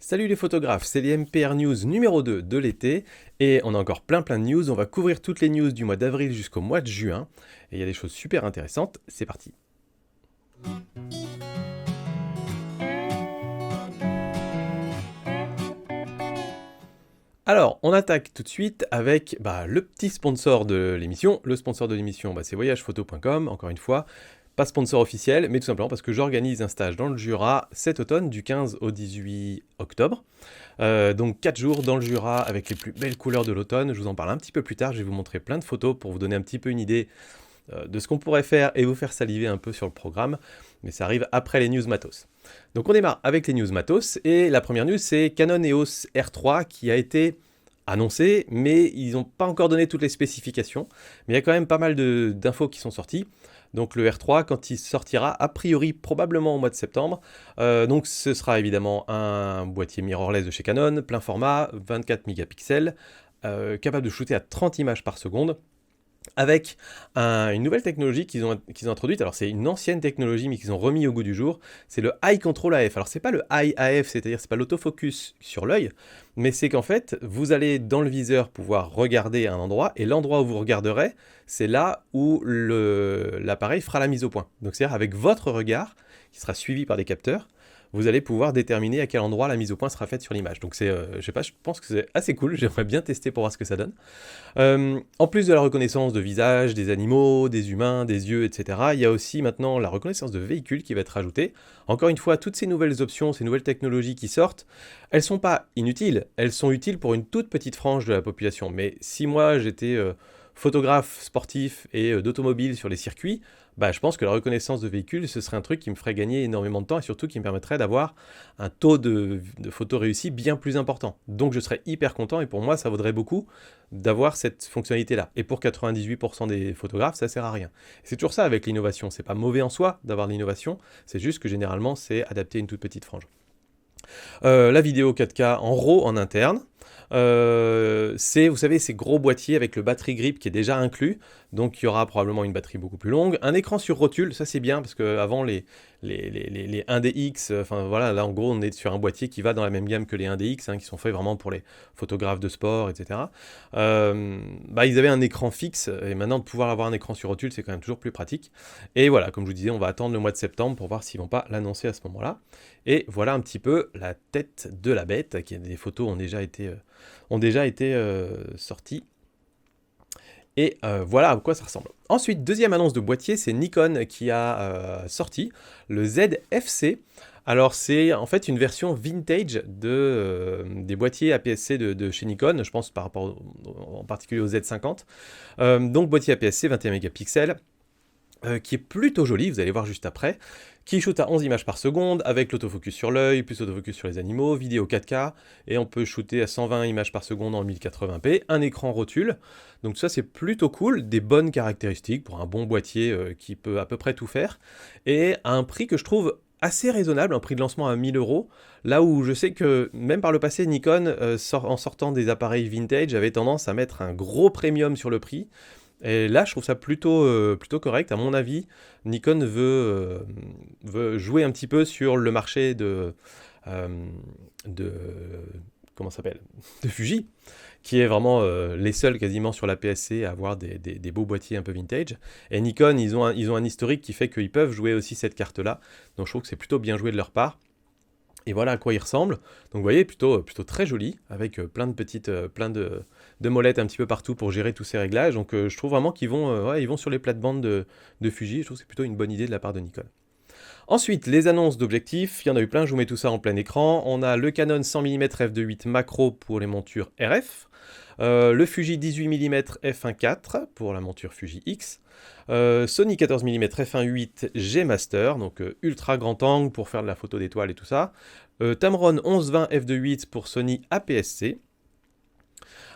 Salut les photographes, c'est les MPR News numéro 2 de l'été et on a encore plein de news, on va couvrir toutes les news du mois d'avril jusqu'au mois de juin et il y a des choses super intéressantes, c'est parti. Alors, on attaque tout de suite avec le petit sponsor de l'émission. Le sponsor de l'émission, c'est voyagephoto.com, encore une fois. Pas sponsor officiel, mais tout simplement parce que j'organise un stage dans le Jura cet automne, du 15 au 18 octobre. Donc 4 jours dans le Jura avec les plus belles couleurs de l'automne. Je vous en parle un petit peu plus tard, je vais vous montrer plein de photos pour vous donner un petit peu une idée de ce qu'on pourrait faire et vous faire saliver un peu sur le programme. Mais ça arrive après les news matos. Donc on démarre avec les news matos et la première news c'est Canon EOS R3 qui a été annoncé, mais ils n'ont pas encore donné toutes les spécifications. Mais il y a quand même pas mal d'infos qui sont sorties. Donc le R3, quand il sortira, a priori probablement au mois de septembre. Donc ce sera évidemment un boîtier mirrorless de chez Canon, plein format, 24 mégapixels, capable de shooter à 30 images par seconde, avec une nouvelle technologie qu'ils ont introduite. Alors c'est une ancienne technologie mais qu'ils ont remis au goût du jour, c'est le Eye Control AF. Alors c'est pas le Eye AF, c'est-à-dire c'est pas l'autofocus sur l'œil, mais c'est qu'en fait vous allez dans le viseur pouvoir regarder un endroit et l'endroit où vous regarderez, c'est là où l'appareil fera la mise au point. Donc c'est-à-dire avec votre regard, qui sera suivi par des capteurs, vous allez pouvoir déterminer à quel endroit la mise au point sera faite sur l'image. Donc c'est, je sais pas, je pense que c'est assez cool, j'aimerais bien tester pour voir ce que ça donne. En plus de la reconnaissance de visage, des animaux, des humains, des yeux, etc., il y a aussi maintenant la reconnaissance de véhicules qui va être ajoutée. Encore une fois, toutes ces nouvelles options, ces nouvelles technologies qui sortent, elles ne sont pas inutiles, elles sont utiles pour une toute petite frange de la population. Mais si moi j'étais photographe sportif et d'automobile sur les circuits, je pense que la reconnaissance de véhicules, ce serait un truc qui me ferait gagner énormément de temps et surtout qui me permettrait d'avoir un taux de photos réussies bien plus important. Donc je serais hyper content et pour moi, ça vaudrait beaucoup d'avoir cette fonctionnalité-là. Et pour 98% des photographes, ça sert à rien. C'est toujours ça avec l'innovation. C'est pas mauvais en soi d'avoir de l'innovation, c'est juste que généralement, c'est adapté à une toute petite frange. La vidéo 4K en RAW en interne. C'est, vous savez, ces gros boîtiers avec le battery grip qui est déjà inclus, donc il y aura probablement une batterie beaucoup plus longue. Un écran sur rotule, ça c'est bien, parce qu'avant les 1DX, enfin voilà, là en gros on est sur un boîtier qui va dans la même gamme que les 1DX, qui sont faits vraiment pour les photographes de sport, etc. Ils avaient un écran fixe, et maintenant de pouvoir avoir un écran sur rotule, c'est quand même toujours plus pratique. Et voilà, comme je vous disais, on va attendre le mois de septembre pour voir s'ils vont pas l'annoncer à ce moment-là. Et voilà un petit peu la tête de la bête, qui des photos ont déjà été sorties. Et voilà à quoi ça ressemble. Ensuite, deuxième annonce de boîtier, c'est Nikon qui a sorti le ZFC. Alors c'est en fait une version vintage des boîtiers APS-C de chez Nikon, je pense par rapport en particulier au Z50. Donc boîtier APS-C 21 mégapixels, qui est plutôt joli, vous allez voir juste après, qui shoot à 11 images par seconde, avec l'autofocus sur l'œil, plus l'autofocus sur les animaux, vidéo 4K, et on peut shooter à 120 images par seconde en 1080p, un écran rotule, donc tout ça c'est plutôt cool, des bonnes caractéristiques pour un bon boîtier qui peut à peu près tout faire, et à un prix que je trouve assez raisonnable, un prix de lancement à 1000 €, là où je sais que même par le passé, Nikon, en sortant des appareils vintage, avait tendance à mettre un gros premium sur le prix. Et là, je trouve ça plutôt correct. À mon avis, Nikon veut jouer un petit peu sur le marché de comment ça s'appelle, de Fuji, qui est vraiment les seuls quasiment sur la PSC à avoir des beaux boîtiers un peu vintage. Et Nikon, ils ont un historique qui fait qu'ils peuvent jouer aussi cette carte-là. Donc je trouve que c'est plutôt bien joué de leur part. Et voilà à quoi il ressemble. Donc vous voyez, plutôt très joli, avec plein de molettes un petit peu partout pour gérer tous ces réglages. Donc je trouve vraiment qu'ils vont sur les plates-bandes de Fuji. Je trouve que c'est plutôt une bonne idée de la part de Nikon. Ensuite, les annonces d'objectifs, il y en a eu plein, je vous mets tout ça en plein écran. On a le Canon 100 mm f2.8 macro pour les montures RF. Le Fuji 18 mm f1.4 pour la monture Fuji X. Sony 14 mm f1.8 G Master, donc ultra grand angle pour faire de la photo d'étoiles et tout ça. Tamron 11-20 f2.8 pour Sony APS-C.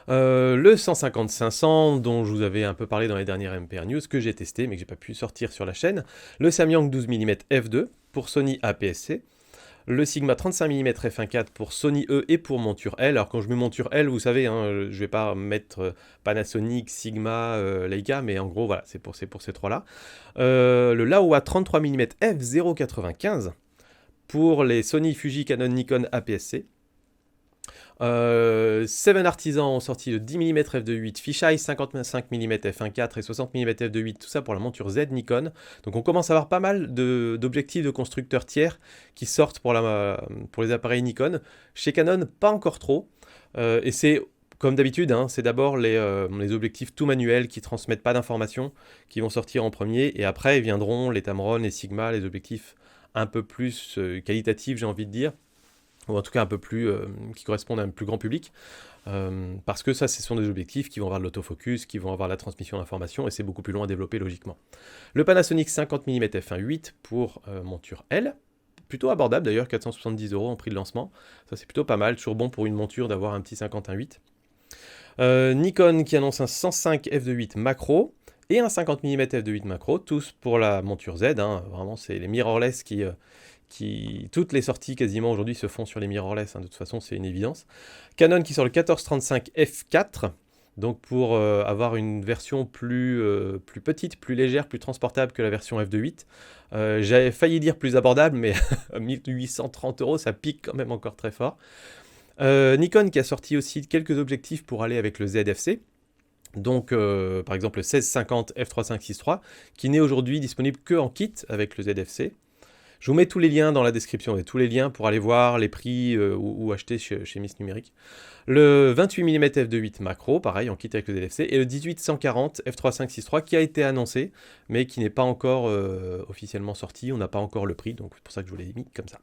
Le 150-500 dont je vous avais un peu parlé dans les dernières MPR News que j'ai testé mais que j'ai pas pu sortir sur la chaîne. Le Samyang 12 mm f2 pour Sony APS-C. Le Sigma 35 mm f1.4 pour Sony E et pour monture L. Alors quand je mets monture L, vous savez, je vais pas mettre Panasonic, Sigma, Leica, mais en gros voilà, c'est pour ces trois-là. Le Laowa 33 mm f0.95 pour les Sony, Fuji, Canon, Nikon APS-C. Seven Artisan ont sorti le 10 mm f2.8, Fisheye 55 mm f1.4 et 60 mm f2.8, tout ça pour la monture Z Nikon. Donc on commence à avoir pas mal d'objectifs de constructeurs tiers qui sortent pour les appareils Nikon. Chez Canon, pas encore trop. Et c'est comme d'habitude, hein, c'est d'abord les objectifs tout manuels qui transmettent pas d'informations qui vont sortir en premier, et après viendront les Tamron, les Sigma, les objectifs un peu plus qualitatifs, j'ai envie de dire, ou en tout cas un peu plus qui correspondent à un plus grand public, parce que ça, ce sont des objectifs qui vont avoir de l'autofocus, qui vont avoir la transmission d'informations, et c'est beaucoup plus long à développer logiquement. Le Panasonic 50 mm f1.8 pour monture L, plutôt abordable d'ailleurs, 470 € en prix de lancement, ça c'est plutôt pas mal, toujours bon pour une monture d'avoir un petit 50-1.8. Nikon qui annonce un 105 f2.8 macro, et un 50 mm f2.8 macro, tous pour la monture Z, hein. Vraiment c'est les mirrorless toutes les sorties quasiment aujourd'hui se font sur les mirrorless, hein. De toute façon c'est une évidence. Canon qui sort le 1435 f4, donc pour avoir une version plus petite, plus légère, plus transportable que la version f2.8. J'avais failli dire plus abordable, mais 1830 € ça pique quand même encore très fort. Nikon qui a sorti aussi quelques objectifs pour aller avec le ZFC. Donc, par exemple, le 1650 f3.563, qui n'est aujourd'hui disponible que en kit avec le ZFC. Je vous mets tous les liens dans la description, et tous les liens pour aller voir les prix ou acheter chez Miss Numérique. Le 28 mm f2.8 macro, pareil, en kit avec le ZFC, et le 1840 f3.563 qui a été annoncé, mais qui n'est pas encore officiellement sorti, on n'a pas encore le prix, donc c'est pour ça que je vous l'ai mis comme ça.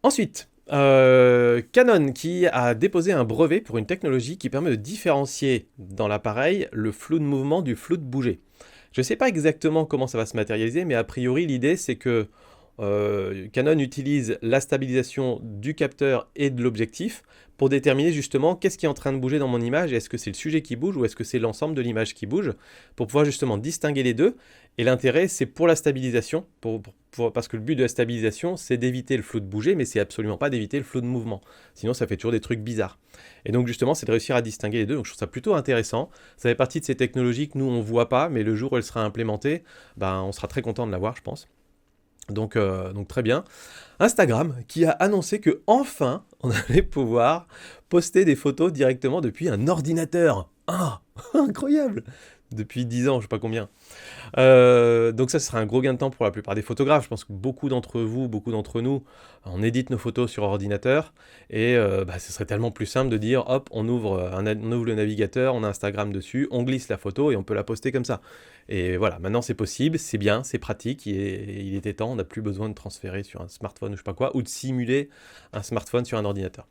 Ensuite, Canon qui a déposé un brevet pour une technologie qui permet de différencier dans l'appareil le flou de mouvement du flou de bouger. Je ne sais pas exactement comment ça va se matérialiser, mais a priori l'idée c'est que Canon utilise la stabilisation du capteur et de l'objectif pour déterminer justement qu'est-ce qui est en train de bouger dans mon image, et est-ce que c'est le sujet qui bouge ou est-ce que c'est l'ensemble de l'image qui bouge, pour pouvoir justement distinguer les deux. Et l'intérêt c'est pour la stabilisation, parce que le but de la stabilisation c'est d'éviter le flou de bouger, mais c'est absolument pas d'éviter le flou de mouvement, sinon ça fait toujours des trucs bizarres. Et donc justement c'est de réussir à distinguer les deux, donc je trouve ça plutôt intéressant. Ça fait partie de ces technologies que nous on voit pas, mais le jour où elle sera implémentée, ben, on sera très content de l'avoir je pense. Donc très bien. Instagram qui a annoncé que enfin on allait pouvoir poster des photos directement depuis un ordinateur. Ah, incroyable! Depuis 10 ans, je sais pas combien. Donc ça, ce sera un gros gain de temps pour la plupart des photographes. Je pense que beaucoup d'entre vous, beaucoup d'entre nous, on édite nos photos sur ordinateur, et ce serait tellement plus simple de dire, hop, on ouvre le navigateur, on a Instagram dessus, on glisse la photo et on peut la poster comme ça. Et voilà, maintenant c'est possible, c'est bien, c'est pratique, et il était temps, on n'a plus besoin de transférer sur un smartphone ou je sais pas quoi, ou de simuler un smartphone sur un ordinateur.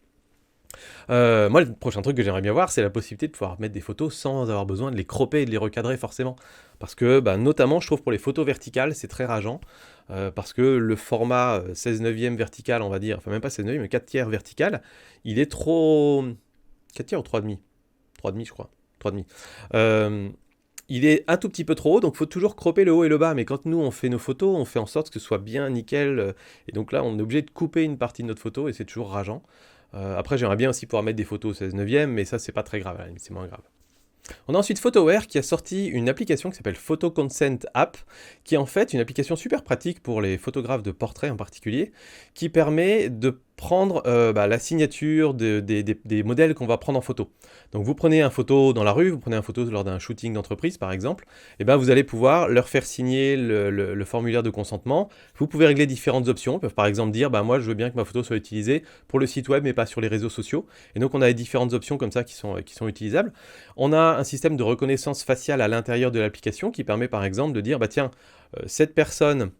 Moi, le prochain truc que j'aimerais bien voir, c'est la possibilité de pouvoir mettre des photos sans avoir besoin de les cropper et de les recadrer forcément. Parce que, notamment, je trouve pour les photos verticales, c'est très rageant. Parce que le format 16 neuvième vertical, on va dire, enfin même pas 16 neuvième, mais 4 tiers vertical, il est trop... 4 tiers ou 3,5 3,5 je crois. 3,5. Il est un tout petit peu trop haut, donc il faut toujours cropper le haut et le bas. Mais quand nous, on fait nos photos, on fait en sorte que ce soit bien nickel. Et donc là, on est obligé de couper une partie de notre photo, et c'est toujours rageant. Après, j'aimerais bien aussi pouvoir mettre des photos 16 neuvième, mais ça, c'est pas très grave, à la limite, c'est moins grave. On a ensuite Photoware qui a sorti une application qui s'appelle Photo Consent App, qui est en fait une application super pratique pour les photographes de portraits en particulier, qui permet de prendre la signature des modèles qu'on va prendre en photo. Donc vous prenez une photo dans la rue, vous prenez une photo lors d'un shooting d'entreprise par exemple, et vous allez pouvoir leur faire signer le formulaire de consentement. Vous pouvez régler différentes options. Ils peuvent par exemple dire moi je veux bien que ma photo soit utilisée pour le site web mais pas sur les réseaux sociaux. Et donc on a différentes options comme ça qui sont utilisables. On a un système de reconnaissance faciale à l'intérieur de l'application qui permet par exemple de dire tiens, cette personne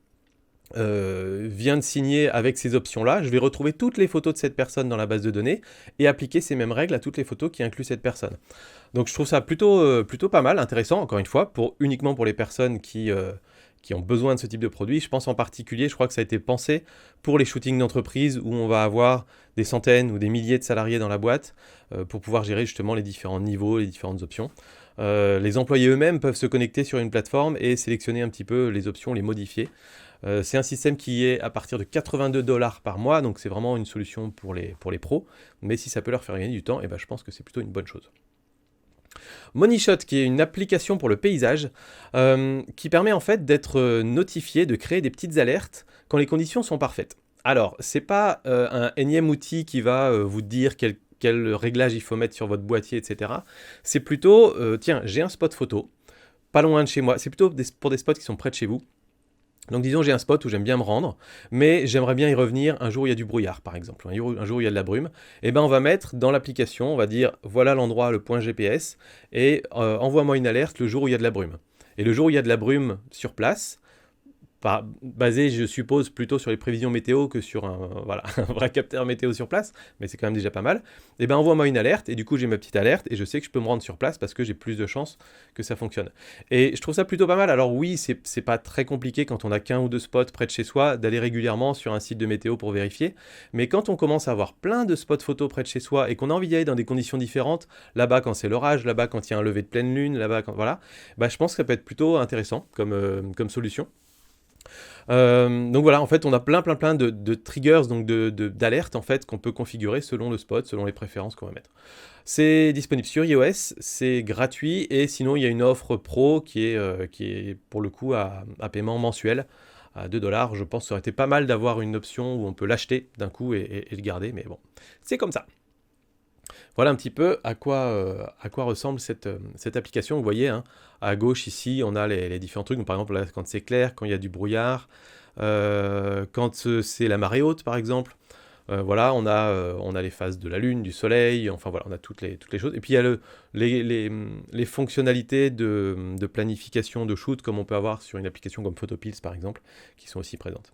vient de signer avec ces options-là, je vais retrouver toutes les photos de cette personne dans la base de données et appliquer ces mêmes règles à toutes les photos qui incluent cette personne. Donc je trouve ça plutôt pas mal, intéressant, encore une fois, uniquement pour les personnes qui ont besoin de ce type de produit. Je pense en particulier, je crois que ça a été pensé pour les shootings d'entreprise où on va avoir des centaines ou des milliers de salariés dans la boîte pour pouvoir gérer justement les différents niveaux, les différentes options. Les employés eux-mêmes peuvent se connecter sur une plateforme et sélectionner un petit peu les options, les modifier. C'est un système qui est à partir de 82 $ par mois, donc c'est vraiment une solution pour les pros, mais si ça peut leur faire gagner du temps, je pense que c'est plutôt une bonne chose. Moneyshot, qui est une application pour le paysage, qui permet en fait d'être notifié, de créer des petites alertes quand les conditions sont parfaites. Alors, c'est pas un énième outil qui va vous dire quel réglage il faut mettre sur votre boîtier, etc. C'est plutôt, tiens, j'ai un spot photo, pas loin de chez moi. C'est plutôt pour des spots qui sont près de chez vous. Donc disons j'ai un spot où j'aime bien me rendre, mais j'aimerais bien y revenir un jour où il y a du brouillard par exemple, un jour où il y a de la brume, et ben on va mettre dans l'application, on va dire voilà l'endroit, le point GPS, et envoie-moi une alerte le jour où il y a de la brume. Et le jour où il y a de la brume sur place, basé, je suppose, plutôt sur les prévisions météo que sur voilà, un vrai capteur météo sur place, mais c'est quand même déjà pas mal, et ben envoie-moi une alerte, et du coup j'ai ma petite alerte, et je sais que je peux me rendre sur place parce que j'ai plus de chances que ça fonctionne. Et je trouve ça plutôt pas mal. Alors oui, c'est pas très compliqué quand on a qu'un ou deux spots près de chez soi, d'aller régulièrement sur un site de météo pour vérifier, mais quand on commence à avoir plein de spots photos près de chez soi, et qu'on a envie d'y aller dans des conditions différentes, là-bas quand c'est l'orage, là-bas quand il y a un lever de pleine lune, là-bas quand... Voilà, bah, je pense que ça peut être plutôt intéressant comme solution. Donc voilà, en fait, on a plein de triggers, donc d'alertes en fait qu'on peut configurer selon le spot, selon les préférences qu'on va mettre. C'est disponible sur iOS, c'est gratuit et sinon il y a une offre pro qui est pour le coup à paiement mensuel à 2 $. Je pense que ça aurait été pas mal d'avoir une option où on peut l'acheter d'un coup et le garder, mais bon, c'est comme ça. Voilà un petit peu à quoi ressemble cette application. Vous voyez, hein, à gauche ici, on a les différents trucs. Donc, par exemple, là, quand c'est clair, quand il y a du brouillard, quand c'est la marée haute, par exemple. Voilà, on a les phases de la Lune, du Soleil, enfin voilà, on a toutes les choses. Et puis il y a les fonctionnalités de planification de shoot, comme on peut avoir sur une application comme Photopills, par exemple, qui sont aussi présentes.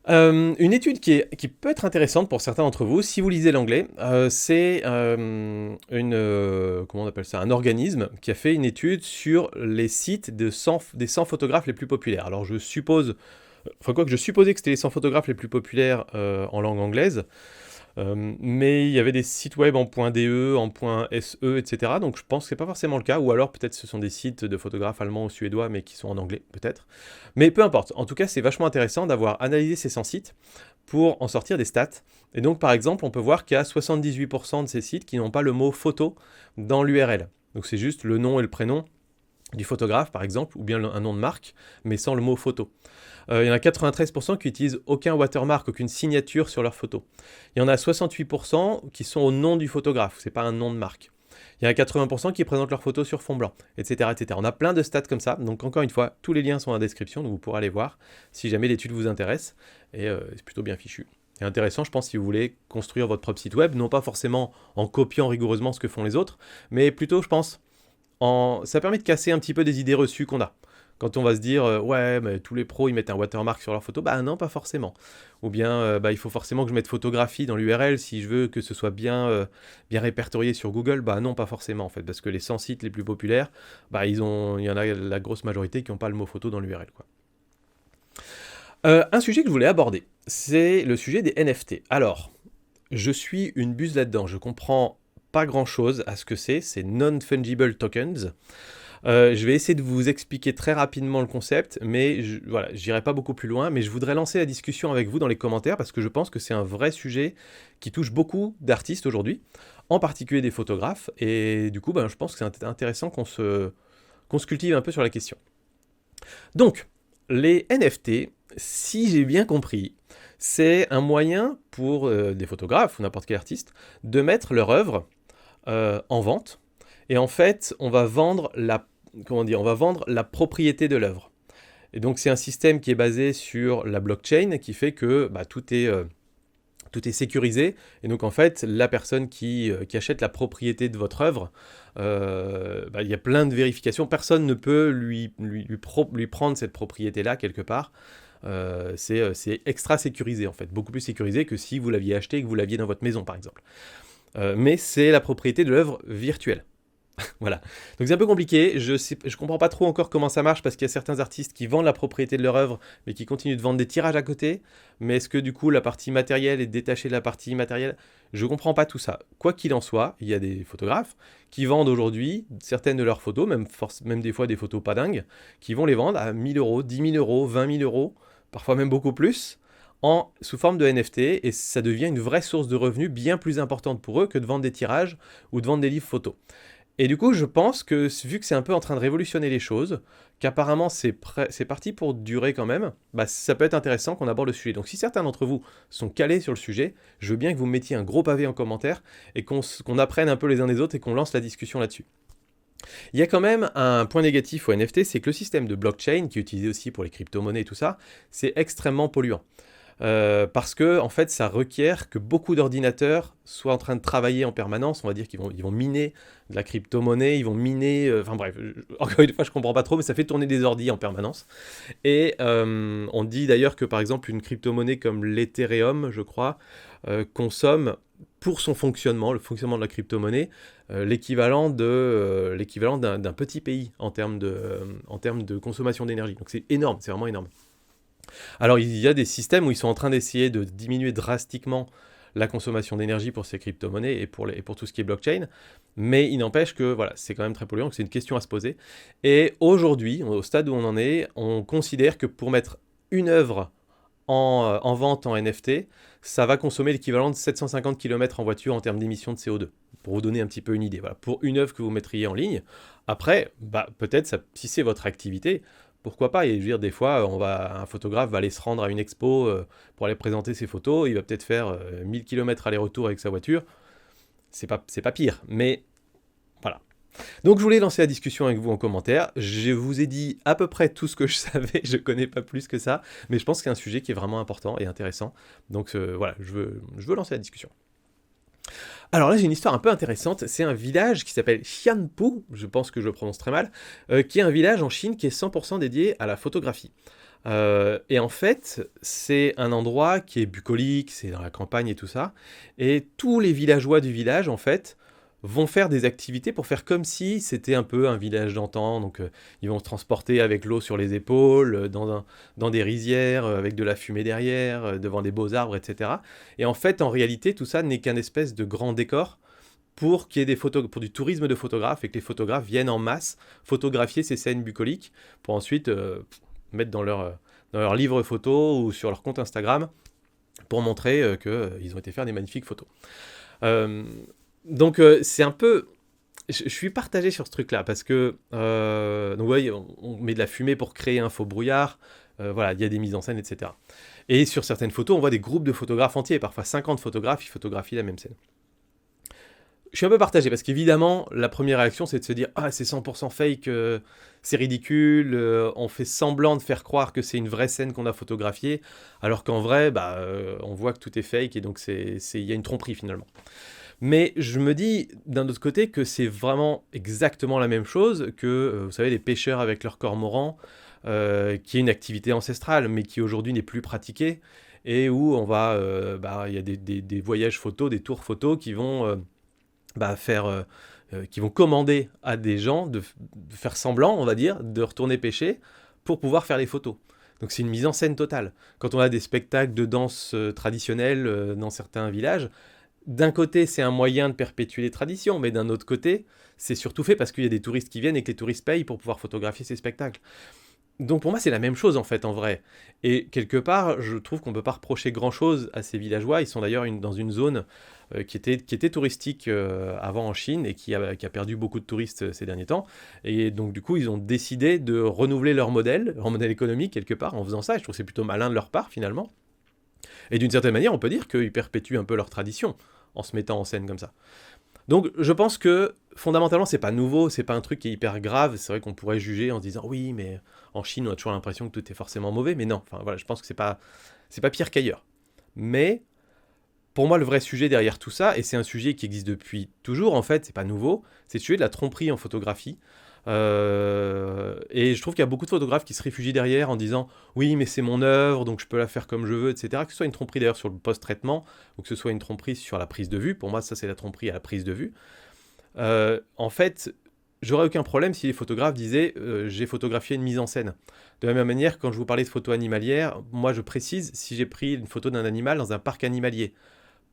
Une étude qui peut être intéressante pour certains d'entre vous, si vous lisez l'anglais, c'est comment on appelle ça, un organisme qui a fait une étude sur les sites des 100 photographes les plus populaires. Alors je suppose, enfin quoi que je supposais que c'était les 100 photographes les plus populaires en langue anglaise, mais il y avait des sites web en .de, en .se, etc. Donc je pense que c'est pas forcément le cas, ou alors peut-être ce sont des sites de photographes allemands ou suédois, mais qui sont en anglais, peut-être. Mais peu importe, en tout cas c'est vachement intéressant d'avoir analysé ces 100 sites pour en sortir des stats. Et donc par exemple, on peut voir qu'il y a 78% de ces sites qui n'ont pas le mot photo dans l'URL. Donc c'est juste le nom et le prénom du photographe par exemple, ou bien un nom de marque, mais sans le mot photo. Il y en a 93% qui utilisent aucun watermark, aucune signature sur leur photo. Il y en a 68% qui sont au nom du photographe, c'est pas un nom de marque. Il y en a 80% qui présentent leurs photos sur fond blanc, etc., etc. On a plein de stats comme ça, donc encore une fois, tous les liens sont en description, donc vous pourrez aller voir si jamais l'étude vous intéresse, et c'est plutôt bien fichu. C'est intéressant, je pense, si vous voulez construire votre propre site web, non pas forcément en copiant rigoureusement ce que font les autres, mais plutôt, je pense, ça permet de casser un petit peu des idées reçues qu'on a. Quand on va se dire, ouais, mais tous les pros, ils mettent un watermark sur leur photo, bah non, pas forcément. Ou bien, bah, il faut forcément que je mette photographie dans l'URL si je veux que ce soit bien répertorié sur Google, bah non, pas forcément, en fait, parce que les 100 sites les plus populaires, bah il y en a la grosse majorité qui n'ont pas le mot photo dans l'URL, quoi. Un sujet que je voulais aborder, c'est le sujet des NFT. Alors, je suis une buse là-dedans, je comprends pas grand-chose à ce que c'est non-fungible tokens. Je vais essayer de vous expliquer très rapidement le concept, mais voilà, j'irai pas beaucoup plus loin, mais je voudrais lancer la discussion avec vous dans les commentaires parce que je pense que c'est un vrai sujet qui touche beaucoup d'artistes aujourd'hui, en particulier des photographes, et du coup, ben, je pense que c'est intéressant qu'on se cultive un peu sur la question. Donc, les NFT, si j'ai bien compris, c'est un moyen pour des photographes ou n'importe quel artiste de mettre leur œuvre en vente, et en fait, on va vendre la propriété de l'œuvre. Et donc c'est un système qui est basé sur la blockchain qui fait que bah, tout est sécurisé. Et donc en fait, la personne qui achète la propriété de votre œuvre, bah, il y a plein de vérifications. Personne ne peut lui prendre cette propriété-là quelque part. C'est extra sécurisé en fait, beaucoup plus sécurisé que si vous l'aviez acheté et que vous l'aviez dans votre maison par exemple. Mais c'est la propriété de l'œuvre virtuelle. Voilà. Donc c'est un peu compliqué, je comprends pas trop encore comment ça marche parce qu'il y a certains artistes qui vendent la propriété de leur œuvre mais qui continuent de vendre des tirages à côté. Mais est-ce que du coup la partie matérielle est détachée de la partie immatérielle? Je comprends pas tout ça. Quoi qu'il en soit, il y a des photographes qui vendent aujourd'hui certaines de leurs photos, même des fois des photos pas dingues, qui vont les vendre à 1000 euros, 10 000 euros, 20 000 euros, parfois même beaucoup plus, sous forme de NFT, et ça devient une vraie source de revenus bien plus importante pour eux que de vendre des tirages ou de vendre des livres photos. Et du coup, je pense que vu que c'est un peu en train de révolutionner les choses, qu'apparemment c'est parti pour durer quand même, bah, ça peut être intéressant qu'on aborde le sujet. Donc si certains d'entre vous sont calés sur le sujet, je veux bien que vous mettiez un gros pavé en commentaire et qu'on apprenne un peu les uns des autres et qu'on lance la discussion là-dessus. Il y a quand même un point négatif au NFT, c'est que le système de blockchain, qui est utilisé aussi pour les crypto-monnaies et tout ça, c'est extrêmement polluant. Parce que en fait, ça requiert que beaucoup d'ordinateurs soient en train de travailler en permanence. On va dire ils vont miner de la crypto-monnaie, ils vont miner. Enfin bref, encore une fois, je comprends pas trop, mais ça fait tourner des ordis en permanence. Et on dit d'ailleurs que par exemple, une crypto-monnaie comme l'Ethereum, je crois, consomme pour son fonctionnement, le fonctionnement de la crypto-monnaie, l'équivalent d'un petit pays en termes de consommation d'énergie. Donc c'est énorme, c'est vraiment énorme. Alors, il y a des systèmes où ils sont en train d'essayer de diminuer drastiquement la consommation d'énergie pour ces crypto-monnaies et pour tout ce qui est blockchain, mais il n'empêche que voilà, c'est quand même très polluant, que c'est une question à se poser. Et aujourd'hui, au stade où on en est, on considère que pour mettre une œuvre en vente en NFT, ça va consommer l'équivalent de 750 km en voiture en termes d'émissions de CO2. Pour vous donner un petit peu une idée, voilà, pour une œuvre que vous mettriez en ligne. Après, bah, peut-être, si c'est votre activité, pourquoi pas. Et je veux dire, des fois, un photographe va aller se rendre à une expo pour aller présenter ses photos. Il va peut-être faire 1000 km aller-retour avec sa voiture. C'est pas pire, mais voilà. Donc je voulais lancer la discussion avec vous en commentaire. Je vous ai dit à peu près tout ce que je savais, je connais pas plus que ça, mais je pense que c'est un sujet qui est vraiment important et intéressant. Donc voilà, je veux lancer la discussion. Alors là j'ai une histoire un peu intéressante, c'est un village qui s'appelle Xianpu, je pense que je le prononce très mal, qui est un village en Chine qui est 100% dédié à la photographie. Et en fait, c'est un endroit qui est bucolique, c'est dans la campagne et tout ça. Et tous les villageois du village, en fait, vont faire des activités pour faire comme si c'était un peu un village d'antan. Donc, ils vont se transporter avec l'eau sur les épaules, dans des rizières, avec de la fumée derrière, devant des beaux arbres, etc. Et en fait, en réalité, tout ça n'est qu'un espèce de grand décor pour qu'il y ait pour du tourisme de photographes et que les photographes viennent en masse photographier ces scènes bucoliques pour ensuite mettre dans leur livre photo ou sur leur compte Instagram pour montrer qu'ils ont été faire des magnifiques photos. Euh, donc c'est un peu... Je suis partagé sur ce truc-là parce que donc, vous voyez, on met de la fumée pour créer un faux brouillard. Voilà, il y a des mises en scène, etc. Et sur certaines photos, on voit des groupes de photographes entiers, parfois 50 photographes, qui photographient la même scène. Je suis un peu partagé parce qu'évidemment, la première réaction, c'est de se dire ah, c'est 100% fake, c'est ridicule, on fait semblant de faire croire que c'est une vraie scène qu'on a photographiée, alors qu'en vrai, bah, on voit que tout est fake et donc il y a une tromperie finalement. Mais je me dis d'un autre côté que c'est vraiment exactement la même chose que, vous savez, les pêcheurs avec leurs cormorans, qui est une activité ancestrale, mais qui aujourd'hui n'est plus pratiquée, et où il y a des voyages photos, des tours photos qui vont qui vont commander à des gens de faire semblant, on va dire, de retourner pêcher pour pouvoir faire les photos. Donc c'est une mise en scène totale. Quand on a des spectacles de danse traditionnelle dans certains villages, d'un côté c'est un moyen de perpétuer les traditions, mais d'un autre côté c'est surtout fait parce qu'il y a des touristes qui viennent et que les touristes payent pour pouvoir photographier ces spectacles. Donc pour moi c'est la même chose en fait en vrai. Et quelque part je trouve qu'on ne peut pas reprocher grand chose à ces villageois. Ils sont d'ailleurs dans une zone qui était touristique avant en Chine et qui a perdu beaucoup de touristes ces derniers temps. Et donc du coup ils ont décidé de renouveler leur modèle économique quelque part en faisant ça. Et je trouve que c'est plutôt malin de leur part finalement. Et d'une certaine manière on peut dire qu'ils perpétuent un peu leur tradition en se mettant en scène comme ça. Donc je pense que fondamentalement c'est pas nouveau, c'est pas un truc qui est hyper grave. C'est vrai qu'on pourrait juger en se disant oui mais en Chine on a toujours l'impression que tout est forcément mauvais, mais non. Enfin voilà, je pense que c'est pas pire qu'ailleurs. Mais pour moi le vrai sujet derrière tout ça, et c'est un sujet qui existe depuis toujours en fait, c'est pas nouveau, c'est le sujet de la tromperie en photographie. Et je trouve qu'il y a beaucoup de photographes qui se réfugient derrière en disant oui mais c'est mon œuvre donc je peux la faire comme je veux, etc. Que ce soit une tromperie d'ailleurs sur le post-traitement ou que ce soit une tromperie sur la prise de vue. Pour moi ça c'est la tromperie à la prise de vue. En fait j'aurais aucun problème si les photographes disaient j'ai photographié une mise en scène. De la même manière quand je vous parlais de photos animalières, moi je précise si j'ai pris une photo d'un animal dans un parc animalier,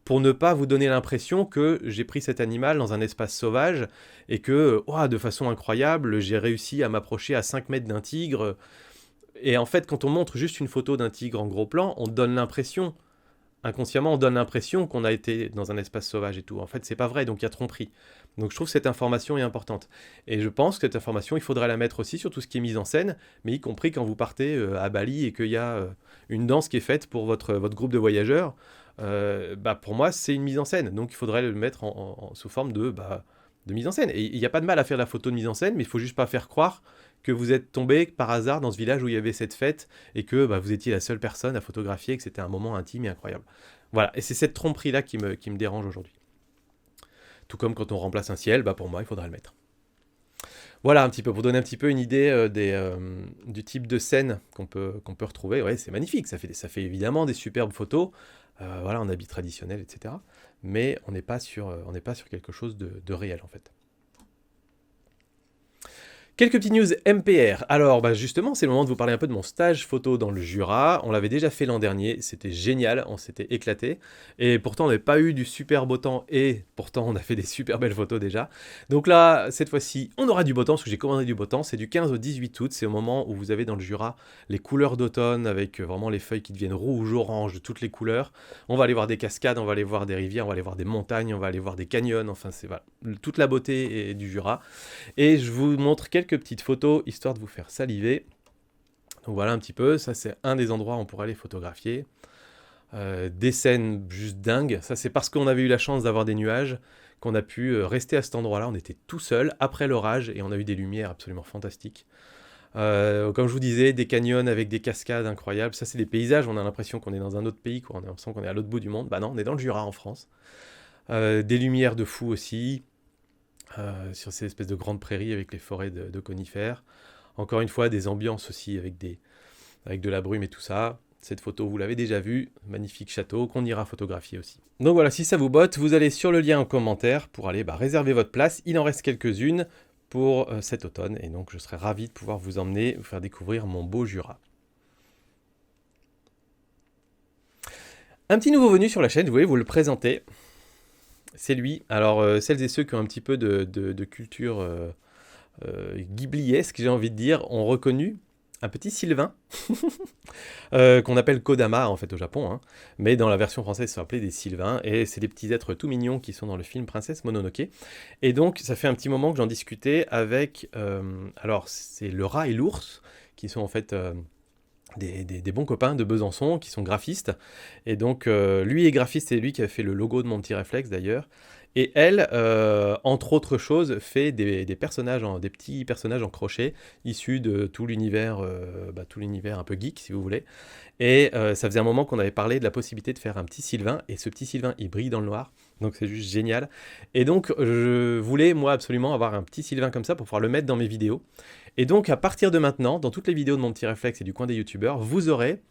pour ne pas vous donner l'impression que j'ai pris cet animal dans un espace sauvage et que, de façon incroyable, j'ai réussi à m'approcher à 5 mètres d'un tigre. Et en fait, quand on montre juste une photo d'un tigre en gros plan, on donne l'impression inconsciemment, on donne l'impression qu'on a été dans un espace sauvage et tout. En fait, c'est pas vrai, donc il y a tromperie. Donc je trouve que cette information est importante. Et je pense que cette information, il faudrait la mettre aussi sur tout ce qui est mise en scène, mais y compris quand vous partez à Bali et qu'il y a une danse qui est faite pour votre groupe de voyageurs. Bah pour moi, c'est une mise en scène. Donc il faudrait le mettre sous forme de mise en scène. Et il n'y a pas de mal à faire la photo de mise en scène, mais il faut juste pas faire croire que vous êtes tombé par hasard dans ce village où il y avait cette fête et que vous étiez la seule personne à photographier et que c'était un moment intime et incroyable. Voilà, et c'est cette tromperie-là qui me dérange aujourd'hui. Tout comme quand on remplace un ciel, pour moi, il faudra le mettre. Voilà un petit peu, pour donner un petit peu une idée du type de scène qu'on peut retrouver. Ouais, c'est magnifique, ça fait évidemment des superbes photos, voilà, en habit traditionnel, etc. Mais on n'est pas sur quelque chose de réel, en fait. Quelques petites news MPR. Alors, justement, c'est le moment de vous parler un peu de mon stage photo dans le Jura. On l'avait déjà fait l'an dernier, c'était génial, on s'était éclaté. Et pourtant, on n'avait pas eu du super beau temps et pourtant, on a fait des super belles photos déjà. Donc là, cette fois-ci, on aura du beau temps parce que j'ai commandé du beau temps. C'est du 15 au 18 août, c'est au moment où vous avez dans le Jura les couleurs d'automne avec vraiment les feuilles qui deviennent rouges, orange, de toutes les couleurs. On va aller voir des cascades, on va aller voir des rivières, on va aller voir des montagnes, on va aller voir des canyons. Enfin, c'est voilà, toute la beauté du Jura. Et je vous montre quelques petites photos, histoire de vous faire saliver. Donc voilà un petit peu, ça c'est un des endroits où on pourrait aller photographier. Des scènes juste dingues, ça c'est parce qu'on avait eu la chance d'avoir des nuages, qu'on a pu rester à cet endroit-là, on était tout seul, après l'orage, et on a eu des lumières absolument fantastiques. Comme je vous disais, des canyons avec des cascades incroyables, ça c'est des paysages, on a l'impression qu'on est dans un autre pays, on a l'impression qu'on est à l'autre bout du monde. Bah non, on est dans le Jura en France. Des lumières de fou aussi, sur ces espèces de grandes prairies avec les forêts de conifères. Encore une fois, des ambiances aussi avec de la brume et tout ça. Cette photo, vous l'avez déjà vue, magnifique château qu'on ira photographier aussi. Donc voilà, si ça vous botte, vous allez sur le lien en commentaire pour aller réserver votre place. Il en reste quelques-unes pour cet automne et donc je serai ravi de pouvoir vous emmener, vous faire découvrir mon beau Jura. Un petit nouveau venu sur la chaîne, je voulais vous le présenter. C'est lui. Alors, celles et ceux qui ont un petit peu de culture ghibliesque, j'ai envie de dire, ont reconnu un petit Sylvain, qu'on appelle Kodama en fait au Japon, hein. Mais dans la version française, ça s'appelait des Sylvains, et c'est des petits êtres tout mignons qui sont dans le film Princesse Mononoke. Et donc, ça fait un petit moment que j'en discutais avec, alors c'est le rat et l'ours, qui sont en fait des bons copains de Besançon qui sont graphistes. Et donc, lui est graphiste, c'est lui qui a fait le logo de mon petit réflexe d'ailleurs. Et elle, entre autres choses, fait des personnages, des petits personnages en crochet, issus de tout l'univers un peu geek, si vous voulez. Et ça faisait un moment qu'on avait parlé de la possibilité de faire un petit Sylvain, et ce petit Sylvain, il brille dans le noir, donc c'est juste génial. Et donc, je voulais, moi, absolument avoir un petit Sylvain comme ça pour pouvoir le mettre dans mes vidéos. Et donc, à partir de maintenant, dans toutes les vidéos de mon petit réflexe et du coin des youtubeurs, vous aurez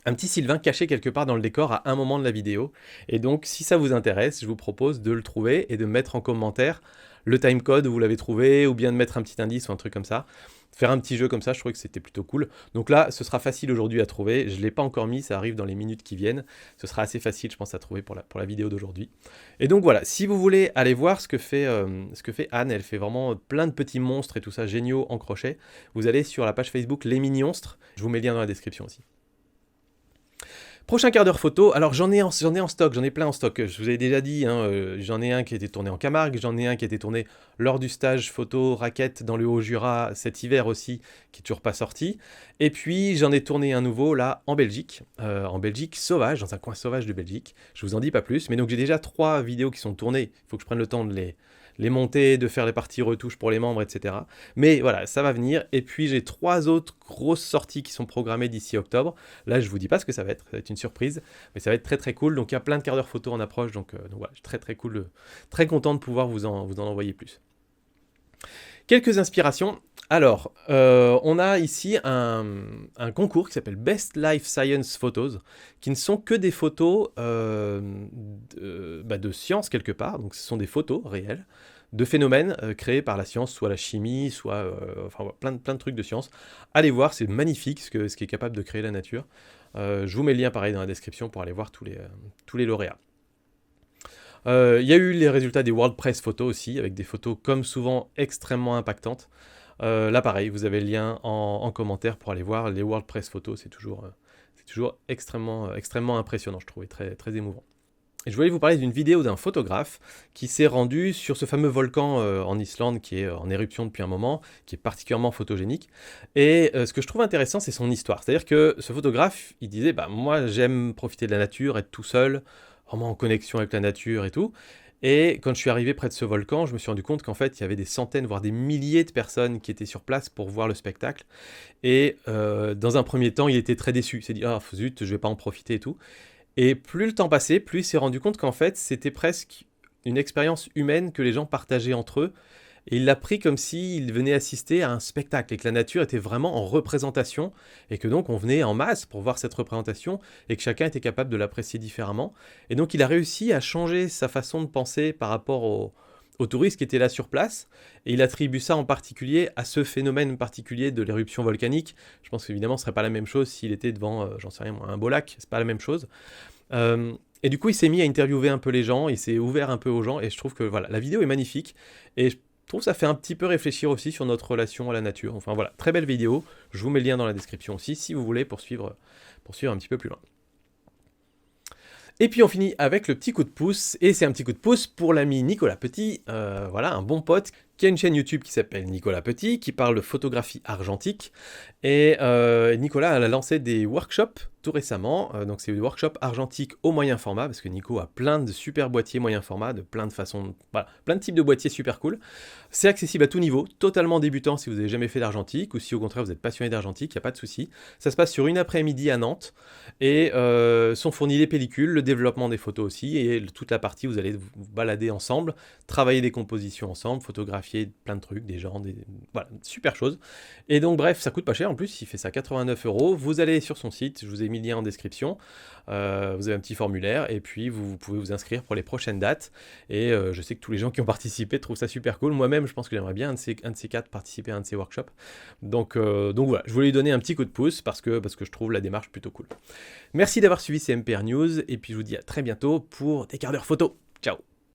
un petit Sylvain caché quelque part dans le décor à un moment de la vidéo. Et donc, si ça vous intéresse, je vous propose de le trouver et de mettre en commentaire le timecode où vous l'avez trouvé, ou bien de mettre un petit indice ou un truc comme ça. Faire un petit jeu comme ça, je trouvais que c'était plutôt cool. Donc là, ce sera facile aujourd'hui à trouver. Je ne l'ai pas encore mis, ça arrive dans les minutes qui viennent. Ce sera assez facile, je pense, à trouver pour la vidéo d'aujourd'hui. Et donc voilà, si vous voulez aller voir ce que fait Anne, elle fait vraiment plein de petits monstres et tout ça, géniaux en crochet. Vous allez sur la page Facebook Les Mignonstres. Je vous mets le lien dans la description aussi. Prochain quart d'heure photo, alors j'en ai en stock, j'en ai plein en stock. Je vous avais déjà dit, hein, j'en ai un qui a été tourné en Camargue, j'en ai un qui a été tourné lors du stage photo raquette dans le Haut-Jura cet hiver aussi, qui n'est toujours pas sorti. Et puis j'en ai tourné un nouveau là en Belgique sauvage, dans un coin sauvage de Belgique. Je vous en dis pas plus, mais donc j'ai déjà 3 vidéos qui sont tournées. Il faut que je prenne le temps de les monter, de faire les parties retouches pour les membres, etc. Mais voilà, ça va venir. Et puis j'ai 3 autres grosses sorties qui sont programmées d'ici octobre. Là, je vous dis pas ce que ça va être une surprise, mais ça va être très très cool. Donc il y a plein de quarts d'heure photo en approche, donc voilà, très très cool, très content de pouvoir vous en envoyer plus. Quelques inspirations. Alors, on a ici un concours qui s'appelle Best Life Science Photos, qui ne sont que des photos de science quelque part, donc ce sont des photos réelles, de phénomènes créés par la science, soit la chimie, soit plein de trucs de science. Allez voir, c'est magnifique ce qui est capable de créer la nature. Je vous mets le lien pareil dans la description pour aller voir tous les lauréats. Il y a eu les résultats des World Press Photos aussi, avec des photos comme souvent extrêmement impactantes. Là pareil, vous avez le lien en commentaire pour aller voir les World Press Photos, c'est C'est toujours extrêmement impressionnant, je trouve, et très émouvant. Et je voulais vous parler d'une vidéo d'un photographe qui s'est rendu sur ce fameux volcan en Islande qui est en éruption depuis un moment, qui est particulièrement photogénique. Et ce que je trouve intéressant, c'est son histoire. C'est-à-dire que ce photographe, il disait, bah, moi j'aime profiter de la nature, être tout seul, vraiment en connexion avec la nature et tout. Et quand je suis arrivé près de ce volcan, je me suis rendu compte qu'en fait, il y avait des centaines, voire des milliers de personnes qui étaient sur place pour voir le spectacle. Et dans un premier temps, il était très déçu. Il s'est dit, ah zut, je vais pas en profiter et tout. Et plus le temps passait, plus il s'est rendu compte qu'en fait, c'était presque une expérience humaine que les gens partageaient entre eux. Et il l'a pris comme s'il venait assister à un spectacle et que la nature était vraiment en représentation et que donc on venait en masse pour voir cette représentation et que chacun était capable de l'apprécier différemment. Et donc il a réussi à changer sa façon de penser par rapport aux touristes qui étaient là sur place, et il attribue ça en particulier à ce phénomène particulier de l'éruption volcanique. Je pense qu'évidemment ce serait pas la même chose s'il était devant, j'en sais rien moi, un beau lac, c'est pas la même chose. Et du coup il s'est mis à interviewer un peu les gens, il s'est ouvert un peu aux gens, et je trouve que voilà, la vidéo est magnifique, et je trouve que ça fait un petit peu réfléchir aussi sur notre relation à la nature. Enfin voilà, très belle vidéo, je vous mets le lien dans la description aussi si vous voulez poursuivre un petit peu plus loin. Et puis on finit avec le petit coup de pouce, et c'est un petit coup de pouce pour l'ami Nicolas Petit, voilà, un bon pote, qui a une chaîne YouTube qui s'appelle Nicolas Petit, qui parle de photographie argentique, et Nicolas a lancé des workshops tout récemment, donc c'est des workshops argentiques au moyen format, parce que Nico a plein de super boîtiers moyen format, de plein de façons, voilà, plein de types de boîtiers super cool. C'est accessible à tout niveau, totalement débutant si vous n'avez jamais fait d'argentique, ou si au contraire vous êtes passionné d'argentique, il n'y a pas de souci. Ça se passe sur une après-midi à Nantes, et sont fournies les pellicules, le développement des photos aussi, et toute la partie où vous allez vous balader ensemble, travailler des compositions ensemble, photographier plein de trucs, des gens, voilà, super chose. Et donc bref, ça coûte pas cher en plus, il fait ça 89 €. Vous allez sur son site, je vous ai mis le lien en description, vous avez un petit formulaire, et puis vous pouvez vous inscrire pour les prochaines dates. Et je sais que tous les gens qui ont participé trouvent ça super cool. Moi-même, je pense que j'aimerais bien un de ces quatre participer à un de ces workshops. Donc voilà, je voulais lui donner un petit coup de pouce parce que je trouve la démarche plutôt cool. Merci d'avoir suivi ces MPR News, et puis je vous dis à très bientôt pour des quarts d'heure photo. Ciao!